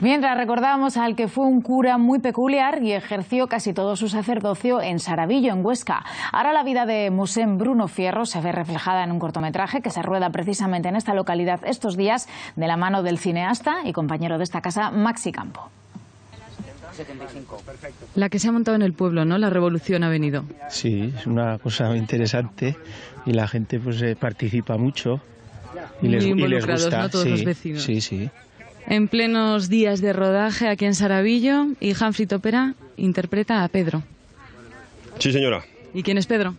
Mientras recordábamos al que fue un cura muy peculiar y ejerció casi todo su sacerdocio en Saravillo, en Huesca. Ahora la vida de Mosén Bruno Fierro se ve reflejada en un cortometraje que se rueda precisamente en esta localidad estos días de la mano del cineasta y compañero de esta casa, Maxi Campo. La que se ha montado en el pueblo, ¿no? La revolución ha venido. Sí, es una cosa interesante y la gente pues participa mucho y les gusta, ¿no? Todos los vecinos. Sí, sí. En plenos días de rodaje aquí en Saravillo, y Humphrey Topera interpreta a Pedro. Sí, señora. ¿Y quién es Pedro?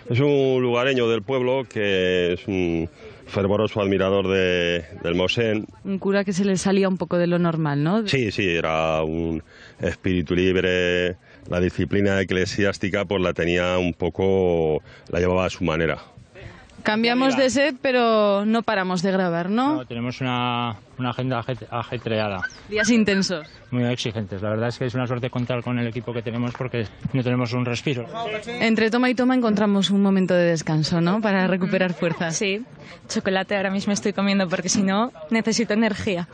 Es un lugareño del pueblo que es un fervoroso admirador del Mosén. Un cura que se le salía un poco de lo normal, ¿no? Sí, era un espíritu libre. La disciplina eclesiástica pues la tenía un poco, la llevaba a su manera. Cambiamos de set, pero no paramos de grabar, ¿no? No, tenemos una agenda ajetreada. Días intensos. Muy exigentes. La verdad es que es una suerte contar con el equipo que tenemos porque no tenemos un respiro. Entre toma y toma encontramos un momento de descanso, ¿no? Para recuperar fuerzas. Sí, chocolate ahora mismo estoy comiendo porque si no necesito energía.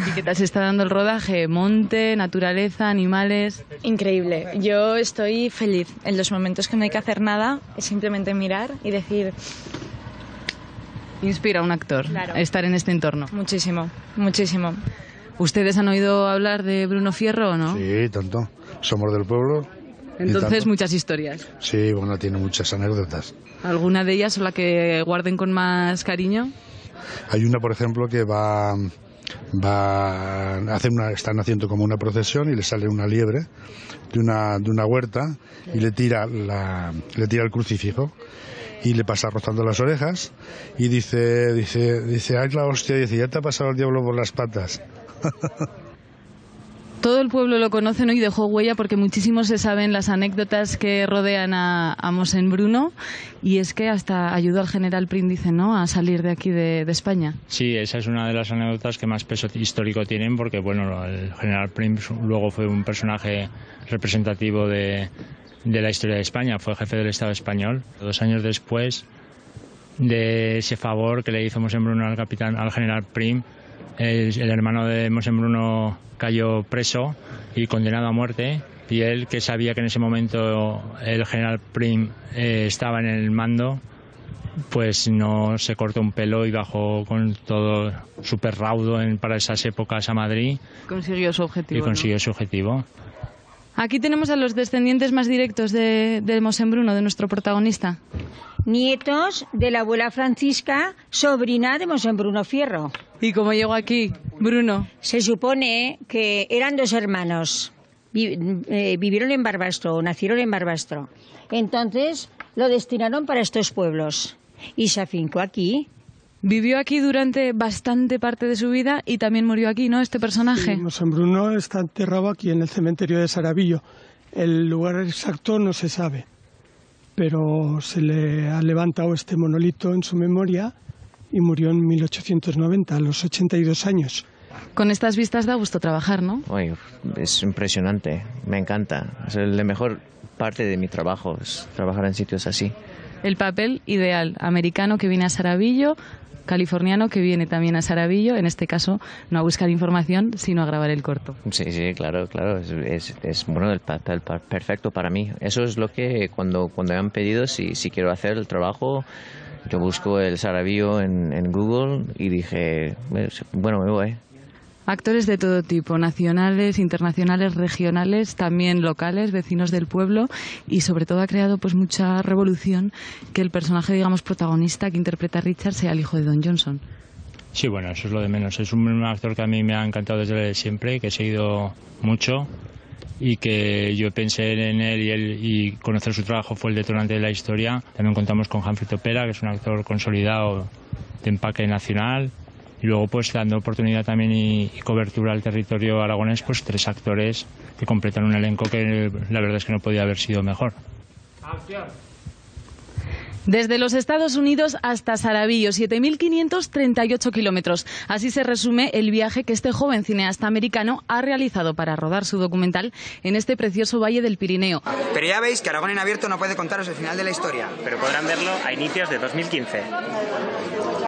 ¿Y qué tal se está dando el rodaje? Monte, naturaleza, animales. Increíble. Yo estoy feliz. En los momentos que no hay que hacer nada es simplemente mirar y decir... Inspira a un actor, claro, estar en este entorno. Muchísimo, muchísimo. ¿Ustedes han oído hablar de Bruno Fierro o no? Sí, tanto. Somos del pueblo. Entonces, muchas historias. Sí, bueno, tiene muchas anécdotas. ¿Alguna de ellas o la que guarden con más cariño? Hay una, por ejemplo, que están haciendo como una procesión y le sale una liebre de una huerta y le tira el crucifijo y le pasa rozando las orejas y dice, ay la hostia, dice, ya te ha pasado el diablo por las patas. Todo el pueblo lo conoce, ¿no? Y dejó huella porque muchísimos se saben las anécdotas que rodean a Mosén Bruno, y es que hasta ayudó al general Prim, dice, ¿no?, a salir de aquí de España. Sí, esa es una de las anécdotas que más peso histórico tienen porque, bueno, el general Prim luego fue un personaje representativo de la historia de España, fue jefe del Estado español. 2 años después de ese favor que le hizo Mosén Bruno al general Prim, el hermano de Mosén Bruno cayó preso y condenado a muerte, y él, que sabía que en ese momento el general Prim estaba en el mando, pues no se cortó un pelo y bajó con todo súper raudo para esas épocas a Madrid. Consiguió su objetivo. Y consiguió su objetivo. Aquí tenemos a los descendientes más directos de Mosén Bruno, de nuestro protagonista. Nietos de la abuela Francisca, sobrina de Mosén Bruno Fierro. ¿Y cómo llegó aquí, Bruno? Se supone que eran 2 hermanos. Vivieron en Barbastro, nacieron en Barbastro. Entonces lo destinaron para estos pueblos y se afincó aquí. Vivió aquí durante bastante parte de su vida y también murió aquí, ¿no?, este personaje. Sí, Mosén Bruno está enterrado aquí en el cementerio de Saravillo. El lugar exacto no se sabe, pero se le ha levantado este monolito en su memoria y murió en 1890, a los 82 años. Con estas vistas da gusto trabajar, ¿no? Uy, es impresionante, me encanta. Es la mejor parte de mi trabajo, es trabajar en sitios así. El papel ideal, americano que viene a Saravillo, californiano que viene también a Saravillo, en este caso no a buscar información, sino a grabar el corto. Sí, claro, es bueno, el papel perfecto para mí. Eso es lo que cuando me han pedido si quiero hacer el trabajo, yo busco el Saravillo en Google y dije, bueno, me voy. Actores de todo tipo, nacionales, internacionales, regionales, también locales, vecinos del pueblo, y sobre todo ha creado pues mucha revolución que el personaje, digamos, protagonista que interpreta a Richard sea el hijo de Don Johnson. Sí, bueno, eso es lo de menos. Es un actor que a mí me ha encantado desde siempre, que he seguido mucho y que yo pensé en él y conocer su trabajo fue el detonante de la historia. También contamos con Humphrey Topera, que es un actor consolidado de empaque nacional. Y luego, pues, dando oportunidad también y cobertura al territorio aragonés, pues 3 actores que completan un elenco que la verdad es que no podía haber sido mejor. Desde los Estados Unidos hasta Saravillo, 7.538 kilómetros. Así se resume el viaje que este joven cineasta americano ha realizado para rodar su documental en este precioso valle del Pirineo. Pero ya veis que Aragón en abierto no puede contaros el final de la historia. Pero podrán verlo a inicios de 2015.